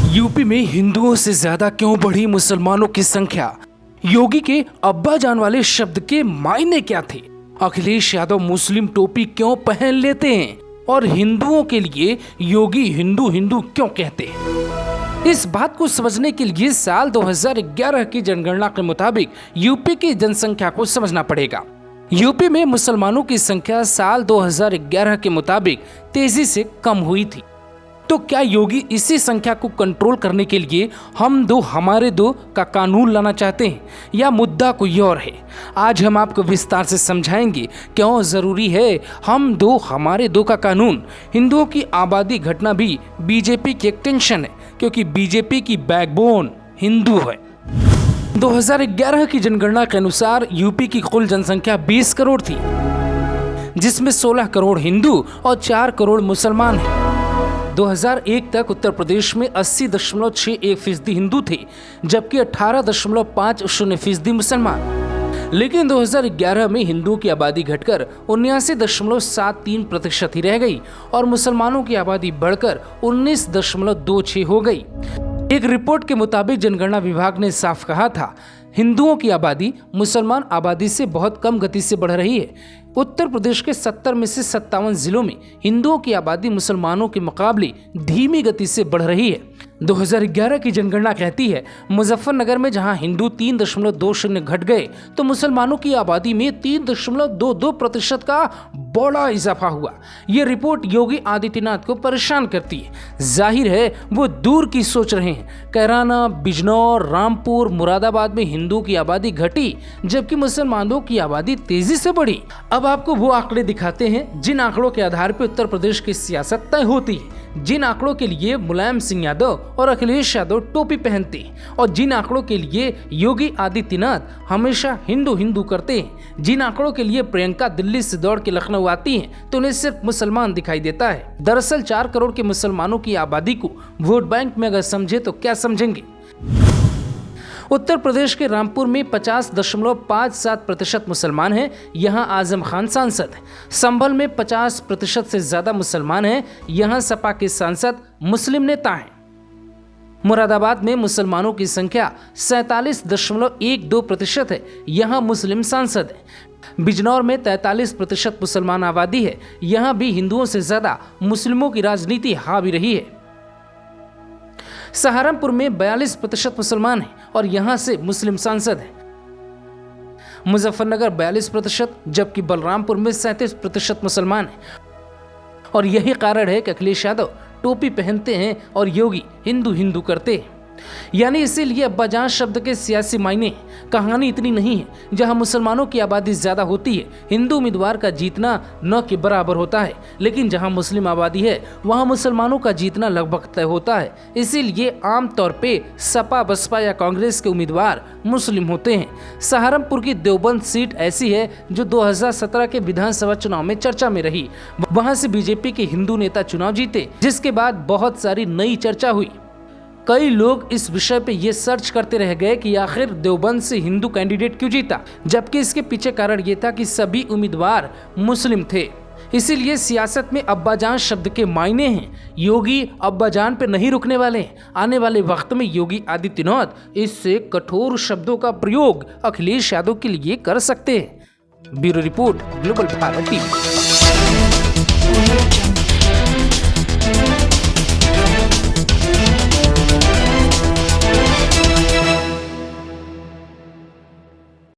UP में हिंदुओं से ज्यादा क्यों बढ़ी मुसलमानों की संख्या? योगी के अब्बा जान वाले शब्द के मायने क्या थे? अखिलेश यादव मुस्लिम टोपी क्यों पहन लेते हैं और हिंदुओं के लिए योगी हिंदू हिंदू क्यों कहते हैं? इस बात को समझने के लिए साल 2011 की जनगणना के मुताबिक यूपी की जनसंख्या को समझना पड़ेगा। यूपी में मुसलमानों की संख्या साल 2011 के मुताबिक तेजी से कम हुई थी। तो क्या योगी इसी संख्या को कंट्रोल करने के लिए हम दो हमारे दो का कानून लाना चाहते हैं या मुद्दा कोई और है? आज हम आपको विस्तार से समझाएंगे क्यों जरूरी है हम दो हमारे दो का कानून। हिंदुओं की आबादी घटना भी बीजेपी की एक टेंशन है, क्योंकि बीजेपी की बैकबोन हिंदू है। 2011 की जनगणना के अनुसार यूपी की कुल जनसंख्या 20 करोड़ थी, जिसमें 16 करोड़ हिंदू और 4 करोड़ मुसलमान हैं। 2001 तक उत्तर प्रदेश में 80.61% हिंदू थे, जबकि 18.50% मुसलमान। लेकिन 2011 में हिंदुओं की आबादी घटकर 79.73% ही रह गई और मुसलमानों की आबादी बढ़कर 19.26 हो गई। एक रिपोर्ट के मुताबिक जनगणना विभाग ने साफ कहा था, हिंदुओं की आबादी मुसलमान आबादी से बहुत कम गति से बढ़ रही है। उत्तर प्रदेश के 70 में से 57 जिलों में हिंदुओं की आबादी मुसलमानों के मुकाबले धीमी गति से बढ़ रही है। 2011 की जनगणना कहती है, मुजफ्फरनगर में जहां हिंदू 3.20 घट गए, तो मुसलमानों की आबादी में 3.22% का बड़ा इजाफा हुआ। ये रिपोर्ट योगी आदित्यनाथ को परेशान करती है। जाहिर है वो दूर की सोच रहे हैं। कैराना, बिजनौर, रामपुर, मुरादाबाद में हिंदुओं की आबादी घटी, जबकि मुसलमानों की आबादी तेजी से बढ़ी। अब आपको वो आंकड़े दिखाते हैं जिन आंकड़ों के आधार पर उत्तर प्रदेश की सियासत तय होती है, जिन आंकड़ों के लिए मुलायम सिंह यादव और अखिलेश यादव टोपी पहनते हैं और जिन आंकड़ों के लिए योगी आदित्यनाथ हमेशा हिंदू हिंदू करते हैं। जिन आंकड़ों के लिए प्रियंका दिल्ली से दौड़ के लखनऊ आती हैं तो उन्हें सिर्फ मुसलमान दिखाई देता है। दरअसल 4 करोड़ के मुसलमानों की आबादी को वोट बैंक में अगर समझे तो क्या समझेंगे? उत्तर प्रदेश के रामपुर में 50.57% मुसलमान हैं। यहाँ आजम खान सांसद हैं। संभल में 50% से ज्यादा मुसलमान हैं। यहाँ सपा के सांसद मुस्लिम नेता हैं। मुरादाबाद में मुसलमानों की संख्या 47.12% है। यहाँ मुस्लिम सांसद हैं। बिजनौर में 43% मुसलमान आबादी है। यहाँ भी हिंदुओं से ज्यादा मुस्लिमों की राजनीति हावी रही है। सहारनपुर में 42% मुसलमान हैं और यहां से मुस्लिम सांसद हैं। मुजफ्फरनगर 42%, जबकि बलरामपुर में 37% मुसलमान हैं। और यही कारण है कि अखिलेश यादव टोपी पहनते हैं और योगी हिंदू हिंदू करते हैं। यानी इसीलिए अब्बाजान शब्द के सियासी मायने। कहानी इतनी नहीं है। जहां मुसलमानों की आबादी ज्यादा होती है, हिंदू उम्मीदवार का जीतना न के बराबर होता है, लेकिन जहां मुस्लिम आबादी है वहां मुसलमानों का जीतना लगभग तय होता है। इसीलिए आमतौर पे सपा, बसपा या कांग्रेस के उम्मीदवार मुस्लिम होते हैं। सहारनपुर की देवबंद सीट ऐसी है जो 2017 के विधानसभा चुनाव में चर्चा में रही। वहां से बीजेपी के हिंदू नेता चुनाव जीते, जिसके बाद बहुत सारी नई चर्चा हुई। कई लोग इस विषय पे ये सर्च करते रह गए कि आखिर देवबंद से हिंदू कैंडिडेट क्यों जीता, जबकि इसके पीछे कारण ये था कि सभी उम्मीदवार मुस्लिम थे। इसीलिए सियासत में अब्बाजान शब्द के मायने हैं। योगी अब्बाजान पे नहीं रुकने वाले हैं। आने वाले वक्त में योगी आदित्यनाथ इससे कठोर शब्दों का प्रयोग अखिलेश यादव के लिए कर सकते हैं। Bureau report, global Bharat TV.